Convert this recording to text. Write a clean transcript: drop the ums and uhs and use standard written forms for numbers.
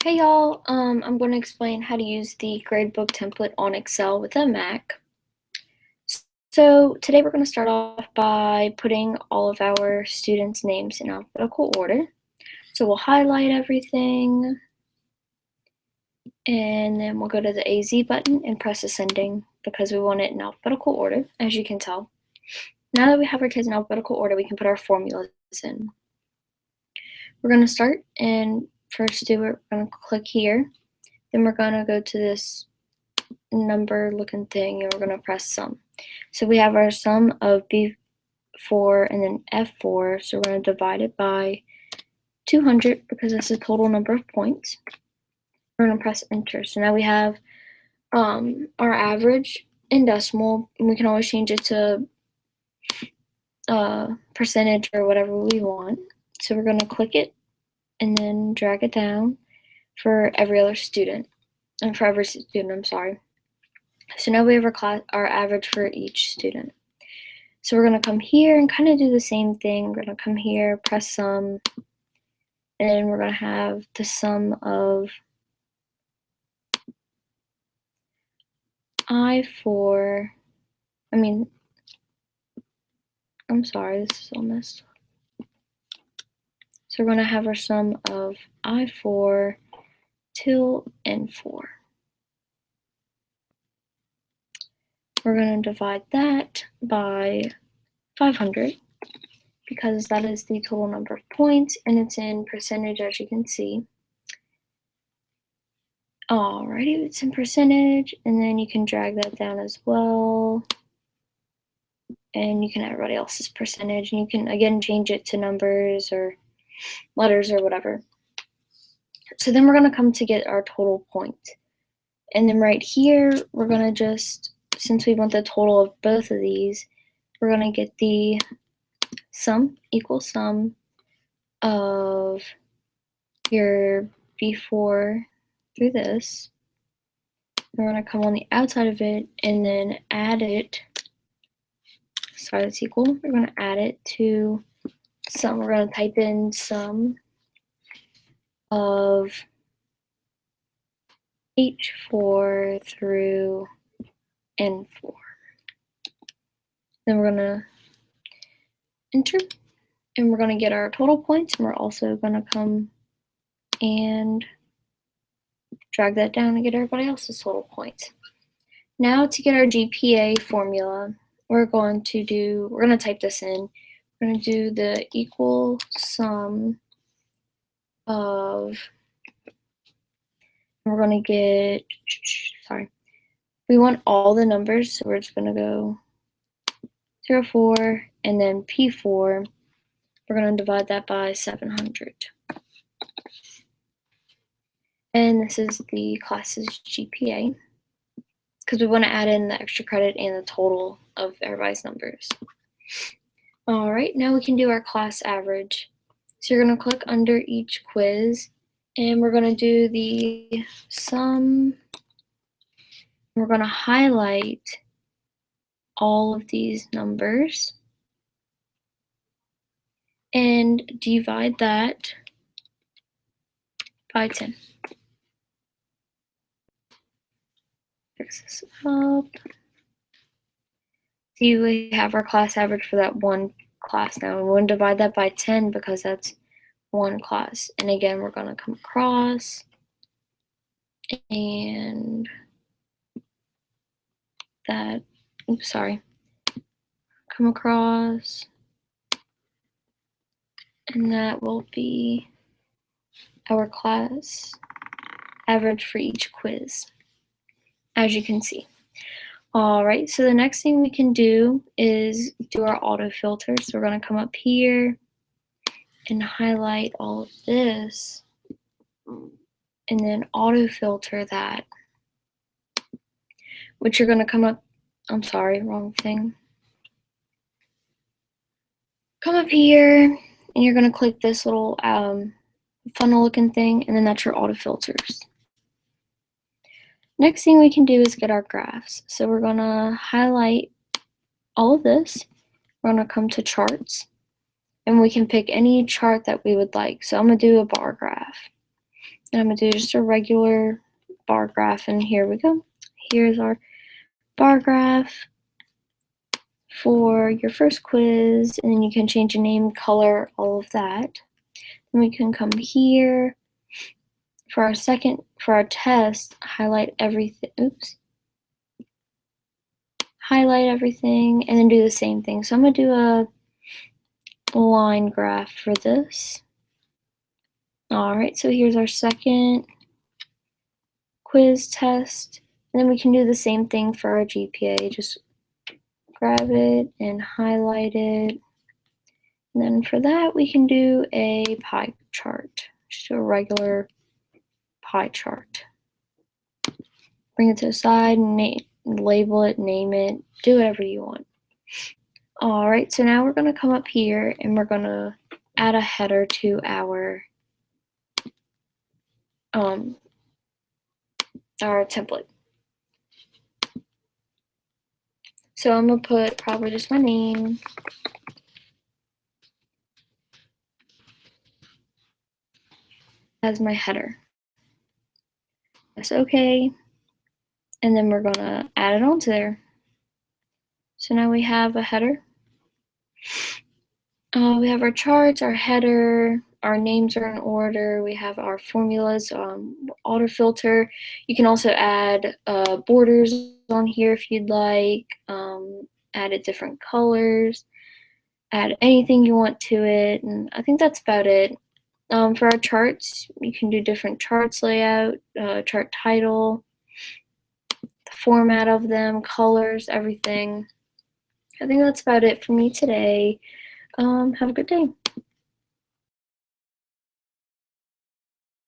Hey y'all, I'm going to explain how to use the Gradebook template on Excel with a Mac. So today we're going to start off by putting all of our students' names in alphabetical order. So we'll highlight everything, and then we'll go to the AZ button and press ascending because we want it in alphabetical order, as you can tell. Now that we have our kids in alphabetical order, we can put our formulas in. We're going to start, and first we're going to click here. Then we're going to go to this number looking thing and we're going to press sum. So we have our sum of B4 and then F4, so we're going to divide it by 200 because that's the total number of points. We're going to press enter. So now we have our average in decimal, and we can always change it to percentage or whatever we want. So we're going to click it and then drag it down for every other student, and for every student, I'm sorry. So now we have our average for each student. So we're going to come here and kind of do the same thing. We're going to come here, press sum, and we're going to have the sum of I4, I'm sorry, this is all messed up. So we're going to have our sum of I4 till N4. We're going to divide that by 500 because that is the total number of points, and it's in percentage, as you can see. Alrighty, it's in percentage, and then you can drag that down as well. And you can add everybody else's percentage, and you can again change it to numbers or letters or whatever. So then we're going to come to get our total point. And then right here, we're going to just, since we want the total of both of these, we're going to get the sum equals sum of your B4 through this. We're going to come on the outside of it and then add it. Sorry, that's equal. We're going to add it to sum. We're going to type in sum of H4 through N4. Then we're going to enter, and we're going to get our total points, and we're also going to come and drag that down and get everybody else's total points. Now to get our GPA formula, we're going to type this in. We're going to do the equal sum of, we're going to get, we want all the numbers, so we're just going to go 0, 4, and then P4, we're going to divide that by 700. And this is the class's GPA, because we want to add in the extra credit and the total of everybody's numbers. All right, now we can do our class average. So you're going to click under each quiz, and we're going to do the sum. We're going to highlight all of these numbers and divide that by 10. Fix this up. See, we have our class average for that one class now. We want to divide that by 10 because that's one class. And again, we're going to come across and that, come across, and that will be our class average for each quiz, as you can see. All right, so the next thing we can do is do our auto filter. So we're going to come up here and highlight all of this and then auto filter that, which you're going to come up, I'm sorry, wrong thing. Come up here and you're going to click this little funnel looking thing, and then that's your auto filters. Next thing we can do is get our graphs. So we're going to highlight all of this. We're going to come to charts, and we can pick any chart that we would like. So I'm going to do a bar graph. And I'm going to do just a regular bar graph, and here we go. Here's our bar graph for your first quiz, and then you can change the name, color, all of that. Then we can come here for our test, highlight everything, highlight everything, and then do the same thing. So I'm going to do a line graph for this. All right, so here's our second quiz test. And then we can do the same thing for our GPA. Just grab it and highlight it. And then for that, we can do a pie chart. Just do a regular pie chart. Bring it to the side, and label it, name it, do whatever you want. All right, so now we're going to come up here and we're going to add a header to our template. So I'm going to put probably just my name. As my header. Press OK. And then we're going to add it onto there. So now we have a header. We have our charts, our header, our names are in order. We have our formulas, auto filter. You can also add borders on here if you'd like, add it different colors, add anything you want to it. And I think that's about it. For our charts, you can do different charts layout, chart title, the format of them, colors, everything. I think that's about it for me today. Have a good day.